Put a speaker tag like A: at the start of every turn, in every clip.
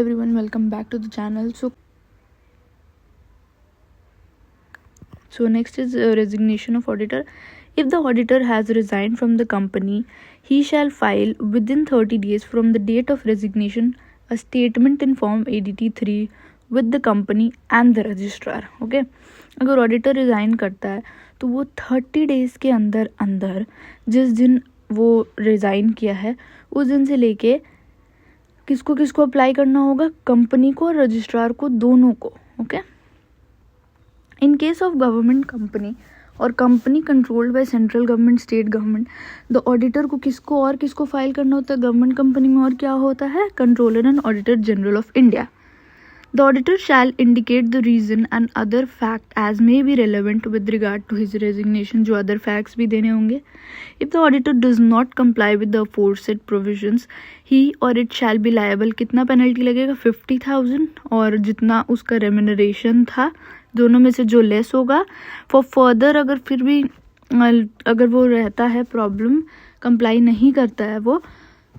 A: everyone, welcome back to the channel. So next is resignation of auditor. If the auditor has resigned from the company, he shall file within 30 days from the date of resignation a statement in form ADT 3 with the company and the registrar. Okay, अगर auditor resign करता है तो वो 30 days के अंदर अंदर जिस दिन वो रिज़ाइन किया है उस दिन से लेके किसको किसको अप्लाई करना होगा, कंपनी को और रजिस्ट्रार को, दोनों को. Okay, in case of government company और company controlled by central government, state government, the auditor को किसको और किसको फाइल करना होता है गवर्नमेंट कंपनी में, और क्या होता है, controller and auditor general of India. The auditor shall indicate the reason and other fact as may be relevant with regard to his resignation. जो other facts भी देने होंगे. If the auditor does not comply with the aforesaid provisions, he or it shall be liable. कितना penalty लगेगा, 50,000, और जितना उसका remuneration था दोनों में से जो लेस होगा. फॉर फर्दर अगर फिर भी अगर वो रहता है प्रॉब्लम, कंप्लाई नहीं करता है वो,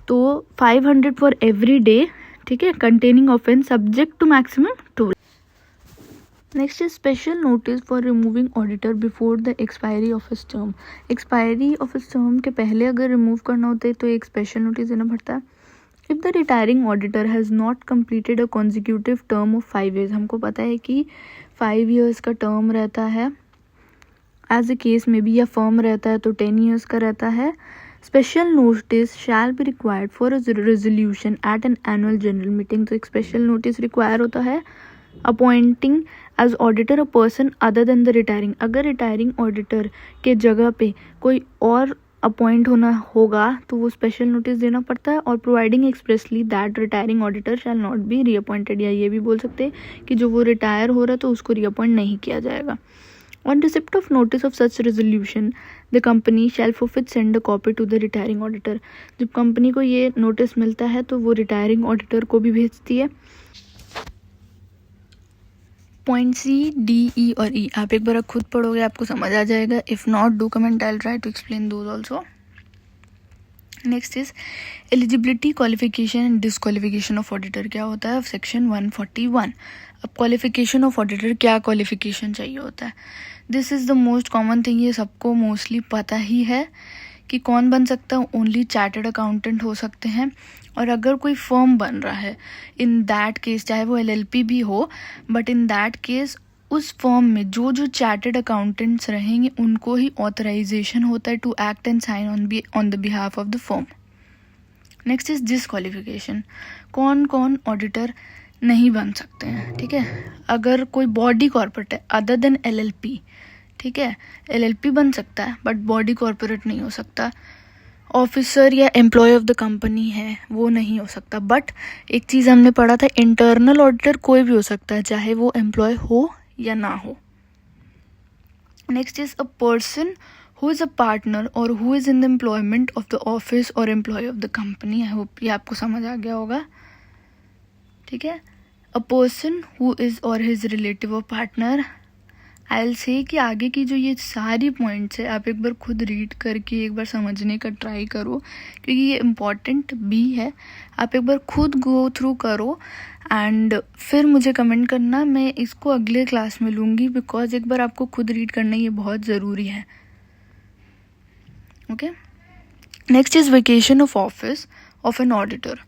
A: तो 500 फॉर एवरी डे. ठीक है, containing offence subject to maximum 2. Next is special notice for removing auditor before the expiry of his term. Expiry of his term के पहले अगर रिमूव करना होता है तो एक स्पेशल नोटिस देना पड़ता है. If the retiring auditor has not completed a consecutive term of 5 years, हमको पता है कि 5 years का टर्म रहता है एज ए केस में भी, या फर्म रहता है तो 10 years का रहता है. Special notice shall be required for a resolution at an annual general meeting. तो एक स्पेशल नोटिस रिक्वायर होता है appointing as auditor a person other than the retiring. अगर रिटायरिंग ऑडिटर के जगह पे कोई और अपॉइंट होना होगा तो वो स्पेशल नोटिस देना पड़ता है. और providing expressly that retiring auditor shall not be reappointed, या ये भी बोल सकते हैं कि जो वो रिटायर हो रहा है तो उसको रीअपॉइंट नहीं किया जाएगा. On receipt of notice of such resolution, the company shall forthwith send a copy to the retiring auditor. जब कंपनी को ये नोटिस मिलता है तो वो रिटायरिंग ऑडिटर को भी भेजती है. पॉइंट सी, डी, ई और ई आप एक बार खुद पढ़ोगे आपको समझ आ जाएगा. If not do comment, I will try to explain those also. Next is eligibility, qualification and disqualification of auditor. क्या होता है, सेक्शन 141. अब क्वालिफिकेशन ऑफ ऑडिटर, क्या क्वालिफिकेशन चाहिए होता है. This is the most common thing, ये सबको मोस्टली पता ही है कि कौन बन सकता है. ओनली चार्टर्ड अकाउंटेंट हो सकते हैं. और अगर कोई फर्म बन रहा है, इन दैट केस चाहे वो LLP भी हो, बट इन दैट केस उस फर्म में जो जो चार्टर्ड अकाउंटेंट्स रहेंगे उनको ही ऑथराइजेशन होता है to act and sign on the behalf of the firm. Next is disqualification. कौन कौन ऑडिटर नहीं बन सकते हैं. ठीक है, अगर कोई बॉडी कॉर्पोरेट है अदर देन LLP, ठीक है, LLP बन सकता है बट बॉडी कॉर्पोरेट नहीं हो सकता. ऑफिसर या एम्प्लॉय ऑफ द कंपनी है वो नहीं हो सकता. बट एक चीज़ हमने पढ़ा था, इंटरनल ऑडिटर कोई भी हो सकता है चाहे वो एम्प्लॉय हो या ना हो. Next is a person who is a partner और who is in the employment of the office और employ of the company. I hope ये आपको समझ आ गया होगा. ठीक है, अ पर्सन हु इज़ और हिज रिलेटिव और पार्टनर. आई विल से कि आगे की जो ये सारी पॉइंट्स है आप एक बार खुद रीड करके एक बार समझने का ट्राई करो, क्योंकि ये इम्पॉर्टेंट भी है. आप एक बार खुद गो थ्रू करो एंड फिर मुझे कमेंट करना. मैं इसको अगले क्लास में लूँगी बिकॉज एक बार आपको खुद रीड करना ये बहुत ज़रूरी है. Okay, next is vacation of office of an auditor.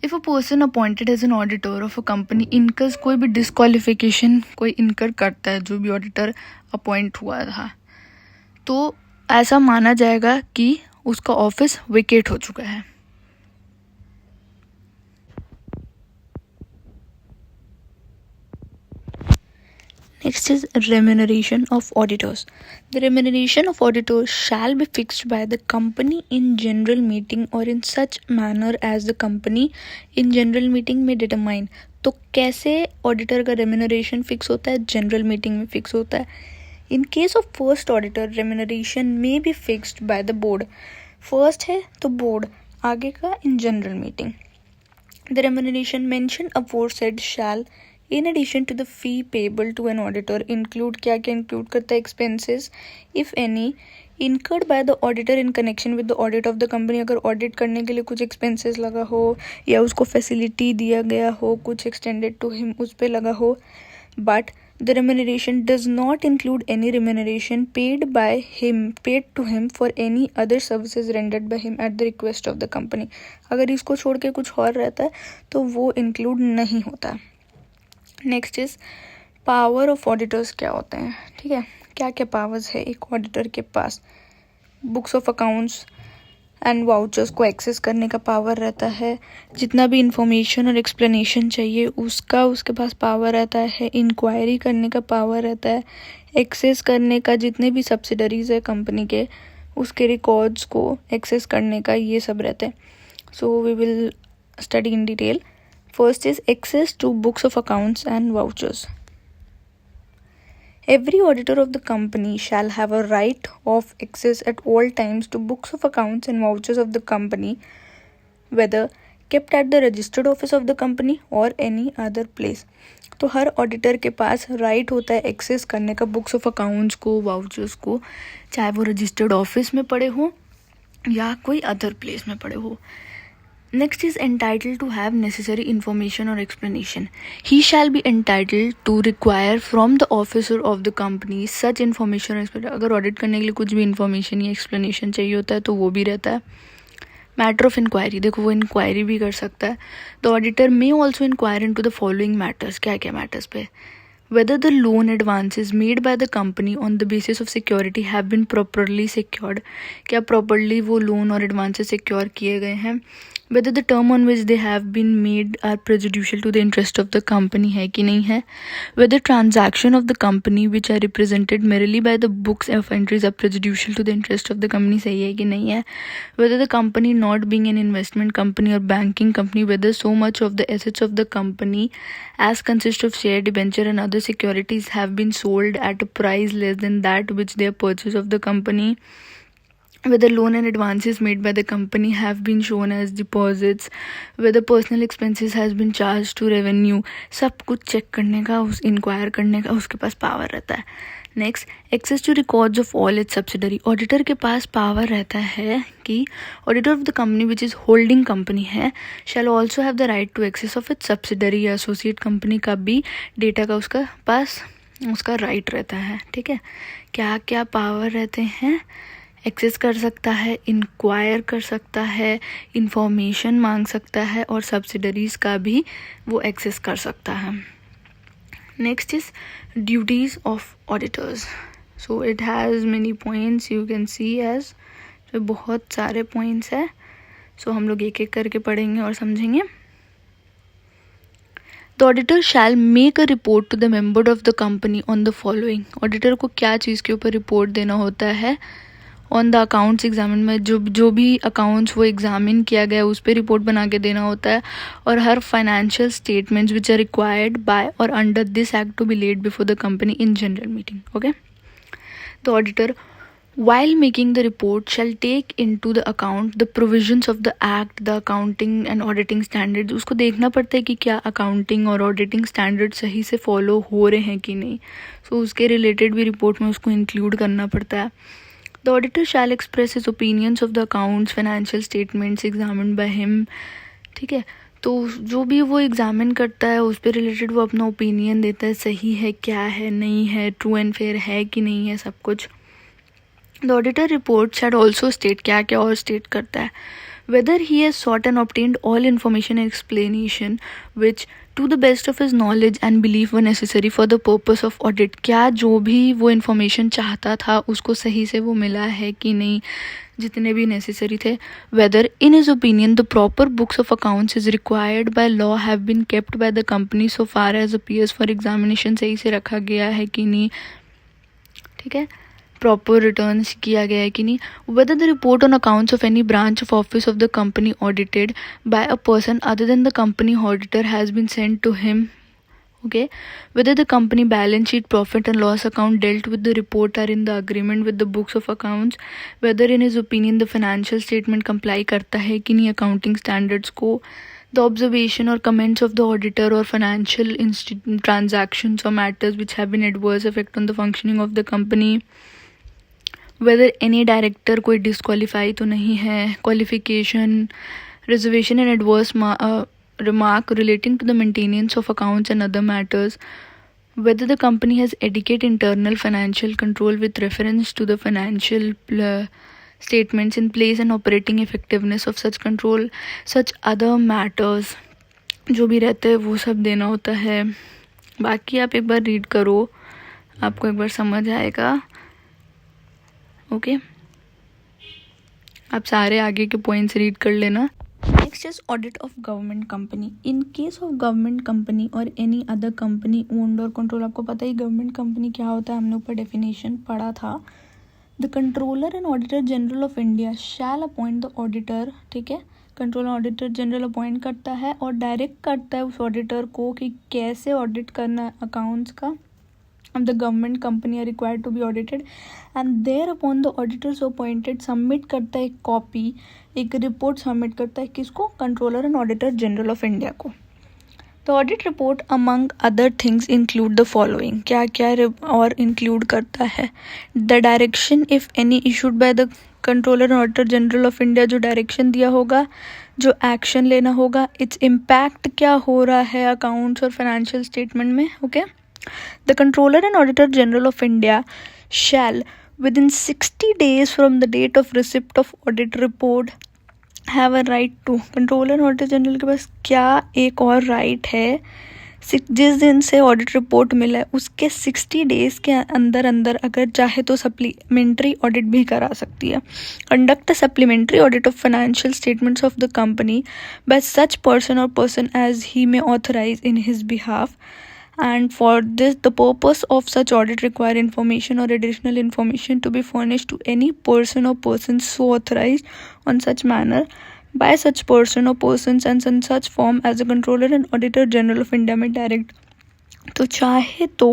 A: If a person appointed as an auditor of a company incurs, कोई भी डिस्क्वालिफिकेशन कोई इनकर करता है जो भी ऑडिटर अपॉइंट हुआ था, तो ऐसा माना जाएगा कि उसका ऑफिस वेकेट हो चुका है. Next is remuneration of auditors. The remuneration of auditors shall be fixed by the company in general meeting or in such manner as the company in general meeting may determine. तो कैसे auditor का remuneration fix होता है, general meeting में fix होता है. In case of first auditor remuneration may be fixed by the board. First है तो बोर्ड, आगे का in general meeting. The remuneration mention aforesaid shall in addition to the fee payable to an auditor include, क्या क्या include करता है, expenses if any incurred by the auditor in connection with the audit of the company. अगर audit करने के लिए कुछ expenses लगा हो या उसको facility दिया गया हो, कुछ extended to him उस पे लगा हो, but the remuneration does not include any remuneration paid to him for any other services rendered by him at the request of the company. अगर इसको छोड़ के कुछ और रहता है तो वो include नहीं होता. Next is power of auditors. क्या होते हैं, ठीक है, क्या क्या पावर्स है एक ऑडिटर के पास. Books of accounts and vouchers को एक्सेस करने का पावर रहता है. जितना भी इंफॉर्मेशन और एक्सप्लेनेशन चाहिए उसका उसके पास पावर रहता है. इंक्वायरी करने का पावर रहता है. एक्सेस करने का, जितने भी सब्सिडरीज है कंपनी के उसके रिकॉर्ड्स को एक्सेस करने का, ये सब रहते हैं. So we will study in detail. First is access to books of accounts and vouchers. Every auditor of the company shall have a right of access at all times to books of accounts and vouchers of the company, whether kept at the registered office of the company or any other place. तो हर auditor के पास right होता है access करने का books of accounts को, vouchers को, चाहे वो रजिस्टर्ड ऑफिस में पड़े हो या कोई अदर प्लेस में पड़े हो. Next is entitled to have necessary information or explanation. He shall be entitled to require from the officer of the company such information or explanation. अगर ऑडिट करने के लिए कुछ भी इंफॉर्मेशन या एक्सप्लेनेशन चाहिए होता है तो वो भी रहता है. मैटर ऑफ इंक्वायरी, देखो वो इंक्वायरी भी कर सकता है. The auditor may also inquire into the following matters. क्या क्या मैटर्स पे? Whether the loan advances made by the company on the basis of security have been properly secured. क्या properly वो loan और advances secure किए गए हैं. Whether the term on which they have been made are prejudicial to the interest of the company है कि नहीं है. Whether transaction of the company which are represented merely by the books of entries are prejudicial to the interest of the company सही है कि नहीं है. Whether the company not being an investment company or banking company, whether so much of the assets of the company as consist of share, debenture and other securities have been sold at a price less than that which they purchase of the company. Whether loan and advances made by the company have been shown as deposits, whether personal expenses has been charged to revenue. सब कुछ check करने का, उस inquire करने का उसके पास power रहता है. Next, access to records of all its subsidiary. Auditor के पास पावर रहता है कि auditor of the company which is holding company है shall also have the right to access of its subsidiary या एसोसिएट कंपनी का भी डेटा का उसका पास उसका राइट रहता है. ठीक है, क्या क्या पावर रहते हैं? एक्सेस कर सकता है, इंक्वायर कर सकता है, इंफॉर्मेशन मांग सकता है और सब्सिडरीज़ का भी वो एक्सेस कर सकता है. Next is duties of auditors. So it has many points you can see as. तो बहुत सारे पॉइंट्स है. सो हम लोग एक एक करके पढ़ेंगे और समझेंगे. The auditor shall make a report to the member of the company on the following. Auditor को क्या चीज़ के ऊपर रिपोर्ट देना होता है? ऑन द अकाउंट्स एग्जामिन में जो भी अकाउंट्स वो एग्जामिन किया गया उस पर रिपोर्ट बना के देना होता है. और हर financial statements which are required by और under this act to be laid before the company in general meeting. Okay, the auditor while making the report shall take into the account the provisions of the act, the accounting and auditing standards. उसको देखना पड़ता है कि क्या accounting और auditing standard सही से follow हो रहे हैं कि नहीं. सो उसके रिलेटेड भी रिपोर्ट में उसको इंक्लूड करना पड़ता है. The auditor shall express his opinions of the accounts, financial statements examined by him. ठीक है, तो जो भी वो एग्जामिन करता है उस पर रिलेटेड वो अपना ओपिनियन देता है, सही है, क्या है, नहीं है, ट्रू एंड फेयर है कि नहीं है, सब कुछ. The auditor report shall also state, क्या क्या और स्टेट करता है. whether he has sought and obtained all information and explanation which to the best of his knowledge and belief were necessary for the purpose of audit. क्या जो भी वो information चाहता था उसको सही से वो मिला है कि नहीं, जितने भी necessary थे. whether in his opinion the proper books of accounts is required by law have been kept by the company so far as appears for examination. सही से रखा गया है कि नहीं, ठीक है, प्रॉपर रिटर्न्स किया गया है कि नहीं. whether the report on accounts of any branch of office of the company audited by a person other than the company auditor has been sent to him. Okay, whether the company balance sheet, profit and loss account dealt with the report are in the agreement with the books of accounts. whether in his opinion the financial statement comply करता है कि नहीं accounting standards को. the observation or comments of the auditor or financial transactions or matters which have been adverse effect on the functioning of the company. Whether any director कोई disqualify तो नहीं है, qualification, reservation and adverse remark relating to the maintenance of accounts and other matters, whether the company has adequate internal financial control with reference to the financial statements in place and operating effectiveness of such control, such other matters जो भी रहते हैं वो सब देना होता है. बाकी आप एक बार रीड करो, आपको एक बार समझ आएगा. ओके, आप सारे आगे के पॉइंट्स रीड कर लेना. Next is audit of government company. In case of government company or any other company owned or controlled, आपको पता ही government company क्या होता है, हमने ऊपर definition पढ़ा था. The controller and auditor general of India shall appoint the auditor. ठीक है, कंट्रोलर ऑडिटर जनरल अपॉइंट करता है और डायरेक्ट करता है उस ऑडिटर को कि कैसे ऑडिट करना है अकाउंट्स का. of the government company are required to be audited and thereupon the auditors appointed submit करता है एक कॉपी, एक रिपोर्ट सबमिट करता है किसको, controller and auditor general of India को. The audit report among other things include the following. क्या क्या और include करता है. The direction if any issued by the controller and auditor general of India, जो direction दिया होगा, जो action लेना होगा, its impact क्या हो रहा है accounts और financial statement में. Okay. The controller and auditor general of India shall within 60 days from the date of receipt of audit report have a right to. Controller auditor general के पास क्या एक और राइट है, जिस दिन से ऑडिट रिपोर्ट मिला है उसके 60 डेज के अंदर अंदर अगर चाहे तो सप्लीमेंट्री ऑडिट भी करा सकती है. Conduct a supplementary audit of financial statements of the company by such person और person as he may authorize in his behalf. And for this, the purpose of such audit require information or additional information to be furnished to any person or persons so authorized on such manner by such person or persons and in such form as the Controller and Auditor General of India may direct. तो चाहे तो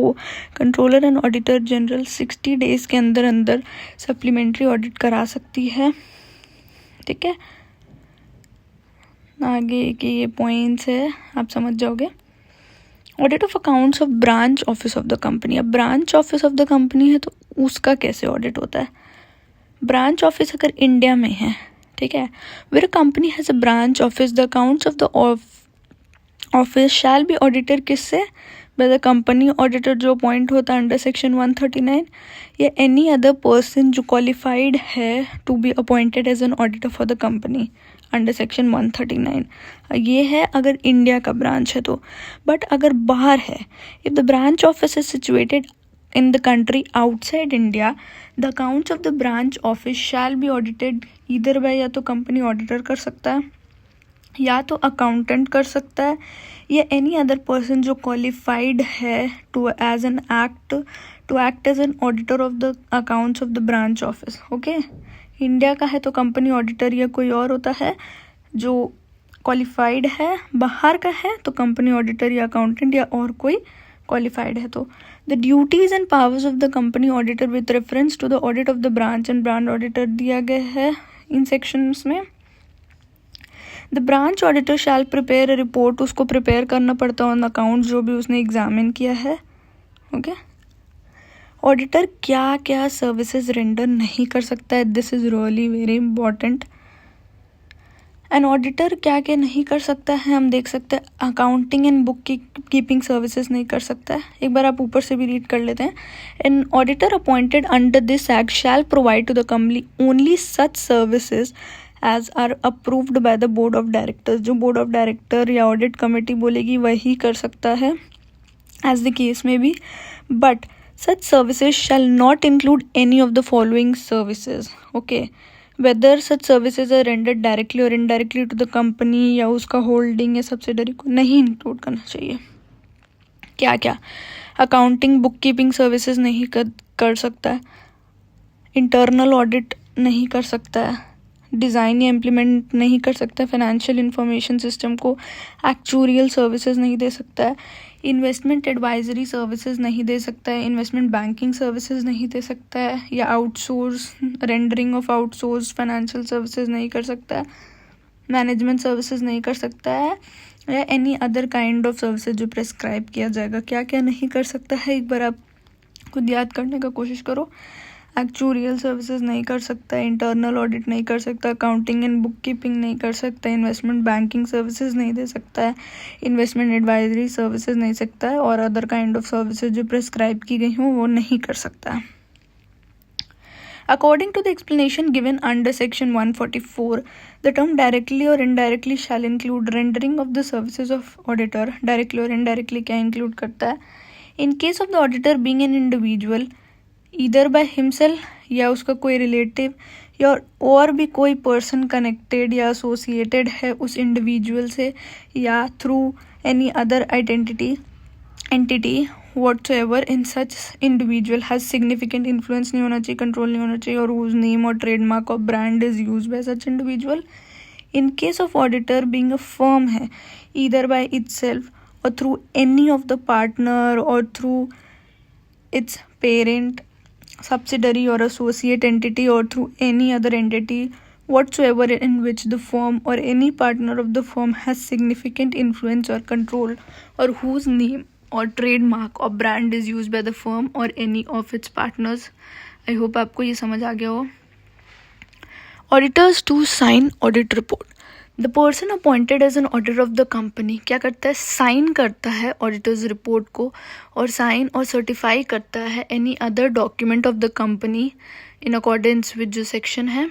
A: controller and auditor general 60 days के अंदर अंदर supplementary audit करा सकती है. ठीक है, आगे के ये पॉइंट्स है, आप समझ जाओगे. Audit of accounts of branch office of the company. अब branch office of the company है तो उसका कैसे ऑडिट होता है. ब्रांच ऑफिस अगर इंडिया में है, ठीक है, where company has a branch office, the accounts of the office shall be audited किससे, बाय द कंपनी ऑडिटर जो अपॉइंट होता है अंडर सेक्शन 139 या एनी अदर पर्सन जो क्वालिफाइड है to be appointed as an auditor for the company under section 139. ये है अगर इंडिया का ब्रांच है तो. बट अगर बाहर है, if the branch office is situated in the country outside India, the accounts of the branch office shall be audited either by या तो कंपनी ऑडिटर कर सकता है या तो अकाउंटेंट कर सकता है या एनी अदर पर्सन जो क्वालिफाइड है to as an act to act as an auditor of the accounts of the branch office. Okay, India का है तो कंपनी ऑडिटर या कोई और होता है जो क्वालिफाइड है, बाहर का है तो कंपनी ऑडिटर या अकाउंटेंट या और कोई क्वालिफाइड है तो. The duties and powers of the company auditor with reference to the audit of the branch and branch auditor दिया गया है इन सेक्शंस में. The branch auditor shall prepare a report, उसको प्रिपेयर करना पड़ता है ऑन अकाउंट जो भी उसने एग्जामिन किया है. ओके, ऑडिटर क्या क्या सर्विसेज रेंडर नहीं कर सकता है, this is really very important. And auditor क्या क्या नहीं कर सकता है हम देख सकते हैं. Accounting and book keeping services नहीं कर सकता है. एक बार आप ऊपर से भी रीड कर लेते हैं. An auditor appointed under this act shall provide to the company only such services as are approved by the board of directors. जो बोर्ड ऑफ डायरेक्टर या ऑडिट कमेटी बोलेगी वही कर सकता है एज द केस में भी. But such services shall not include any of the following services. Okay, whether such services are rendered directly or indirectly to the company या उसका होल्डिंग या सब्सिडरी को नहीं इंक्लूड करना चाहिए. क्या क्या, अकाउंटिंग बुक कीपिंग सर्विसेज नहीं कर सकता है, इंटरनल ऑडिट नहीं कर सकता है, डिज़ाइन या इम्प्लीमेंट नहीं कर सकता है फाइनेंशियल इंफॉर्मेशन सिस्टम को, एक्चुरियल सर्विसेज नहीं दे सकता है, इन्वेस्टमेंट एडवाइजरी सर्विसेज नहीं दे सकता है, इन्वेस्टमेंट बैंकिंग सर्विसेज नहीं दे सकता है, या outsource rendering of outsource financial services नहीं कर सकता है, मैनेजमेंट सर्विसेज नहीं कर सकता है, या any other kind of services जो प्रेस्क्राइब किया जाएगा. क्या क्या नहीं कर सकता है एक बार आप खुद याद करने का कोशिश करो. एक्चुरियल सर्विसेज नहीं कर सकता है, इंटरनल ऑडिट नहीं कर सकता, अकाउंटिंग एंड बुक कीपिंग नहीं कर सकता, इन्वेस्टमेंट बैंकिंग सर्विसेज नहीं दे सकता है, इन्वेस्टमेंट एडवाइजरी सर्विसेज नहीं सकता है, और अदर काइंड ऑफ सर्विसेज जो प्रिस्क्राइब की गई हों वो नहीं कर सकता है. According to the explanation given under section 144, the term directly or indirectly shall include rendering of the services of auditor. Directly or indirectly क्या include करता है? In case of the auditor being an individual, either by himself या उसका कोई relative या और भी कोई person connected या associated है उस individual से, या through any other entity whatsoever in such individual has significant influence नहीं होना चाहिए, control नहीं होना चाहिए, और whose name or trademark or brand is used by such individual. In case of auditor being a firm है, either by itself or through any of the partner or through its parent, subsidiary or associate entity or through any other entity whatsoever in which the firm or any partner of the firm has significant influence or control, or whose name or trademark or brand is used by the firm or any of its partners. I hope आपको ये समझ आ गया हो. Auditors to sign audit report. The person appointed as an auditor of the company क्या करता है? Sign करता है ऑडिटर्स रिपोर्ट को, और साइन और सर्टिफाई करता है any other document of the company in accordance with जो सेक्शन है.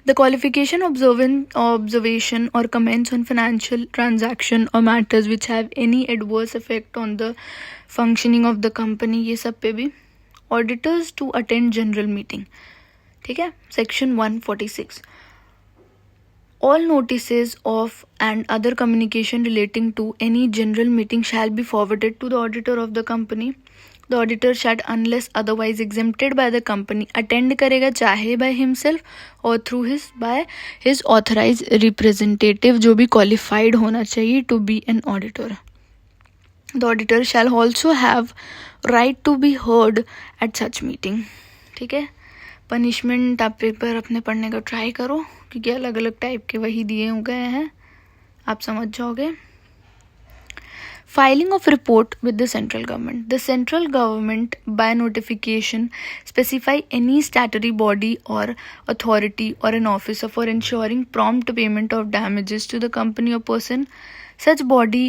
A: The qualification, observation or comments on financial transaction or matters which have any adverse effect on the functioning of the company, ये सब पे भी. Auditors to attend general meeting. ठीक है, section 146. All notices of and other communication relating to any general meeting shall be forwarded to the auditor of the company. The auditor shall, unless otherwise exempted by the company, attend करेगा चाहे by himself or through his authorized representative जो भी qualified होना चाहिए to be an auditor. The auditor shall also have right to be heard at such meeting. ठीक है. Punishment आप paper अपने पढ़ने का ट्राई करो, क्योंकि अलग अलग टाइप के वही दिए गए हैं, आप समझ जाओगे. Filing of report with the central government. The central government by notification specify any statutory body or authority or an officer for ensuring prompt payment of damages to the company or person. Such body,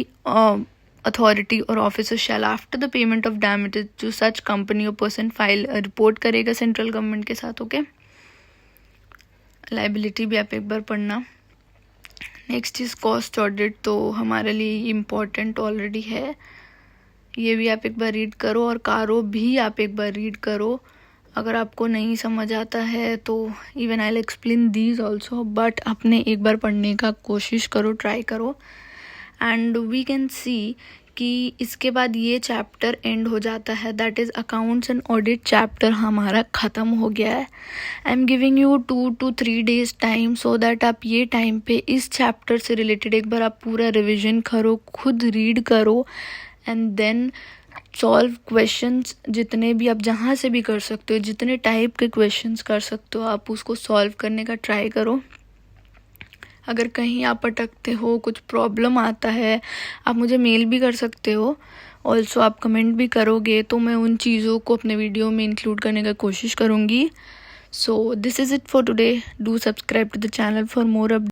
A: authority or officer shall, after the payment of damages to such company or person, file a report करेगा central government के साथ. Okay, liability भी आप एक बार पढ़ना. Next is cost audit, तो हमारे लिए इम्पॉर्टेंट ऑलरेडी है, ये भी आप एक बार रीड करो, और कारो भी आप एक बार रीड करो. अगर आपको नहीं समझ आता है तो even I will explain these also, but अपने एक बार पढ़ने का कोशिश करो, ट्राई करो. एंड वी कैन सी कि इसके बाद ये चैप्टर एंड हो जाता है, that is accounts and audit chapter हमारा ख़त्म हो गया है. I am giving you 2 to 3 days time, so that आप ये टाइम पे इस चैप्टर से रिलेटेड एक बार आप पूरा रिविजन करो, खुद रीड करो, एंड देन सॉल्व क्वेश्चंस जितने भी आप जहाँ से भी कर सकते हो, जितने टाइप के क्वेश्चंस कर सकते हो आप उसको सॉल्व करने का ट्राई करो. अगर कहीं आप अटकते हो, कुछ प्रॉब्लम आता है, आप मुझे मेल भी कर सकते हो. ऑल्सो आप कमेंट भी करोगे तो मैं उन चीज़ों को अपने वीडियो में इंक्लूड करने का कोशिश करूँगी. So this is it for today. Do subscribe to the channel for more updates.